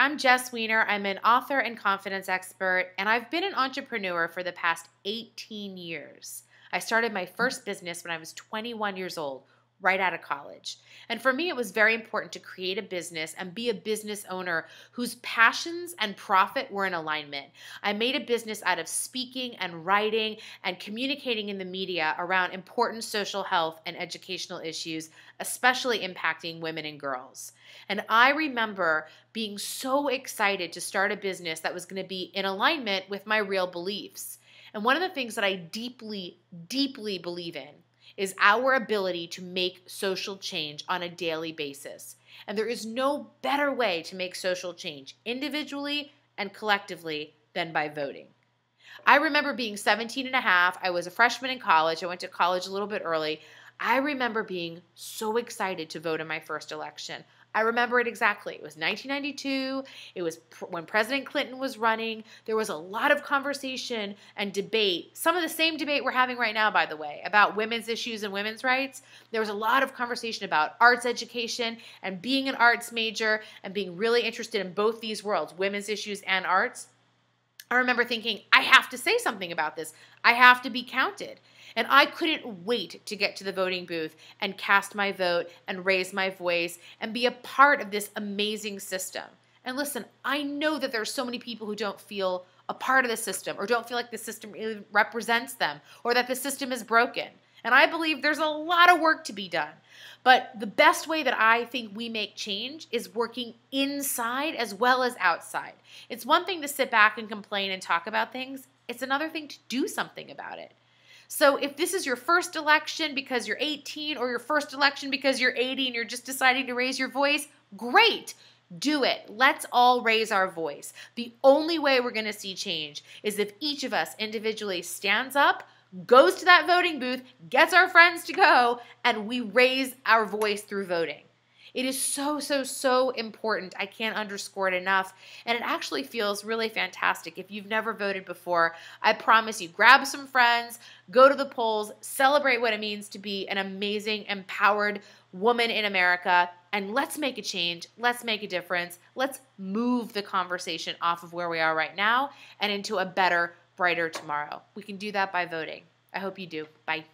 I'm Jess Weiner. I'm an author and confidence expert, and I've been an entrepreneur for the past 18 years. I started my first business when I was 21 years old, right out of college. And for me, it was very important to create a business and be a business owner whose passions and profit were in alignment. I made a business out of speaking and writing and communicating in the media around important social health and educational issues, especially impacting women and girls. And I remember being so excited to start a business that was going to be in alignment with my real beliefs. And one of the things that I deeply, deeply believe in is our ability to make social change on a daily basis. And there is no better way to make social change individually and collectively than by voting. I remember being 17 and a half. I was a freshman in college. I went to college a little bit early. I remember being so excited to vote in my first election. I remember it exactly. It was 1992. It was when President Clinton was running. There was a lot of conversation and debate, some of the same debate we're having right now, by the way, about women's issues and women's rights. There was a lot of conversation about arts education and being an arts major and being really interested in both these worlds, women's issues and arts. I remember thinking, I have to say something about this. I have to be counted. And I couldn't wait to get to the voting booth and cast my vote and raise my voice and be a part of this amazing system. And listen, I know that there's so many people who don't feel a part of the system or don't feel like the system really represents them or that the system is broken. And I believe there's a lot of work to be done. But the best way that I think we make change is working inside as well as outside. It's one thing to sit back and complain and talk about things. It's another thing to do something about it. So if this is your first election because you're 18 or your first election because you're 80 and you're just deciding to raise your voice, great. Do it. Let's all raise our voice. The only way we're going to see change is if each of us individually stands up, goes to that voting booth, gets our friends to go, and we raise our voice through voting. It is so, so, so important. I can't underscore it enough. And it actually feels really fantastic. If you've never voted before, I promise you, grab some friends, go to the polls, celebrate what it means to be an amazing, empowered woman in America, and let's make a change. Let's make a difference. Let's move the conversation off of where we are right now and into a better, brighter tomorrow. We can do that by voting. I hope you do. Bye.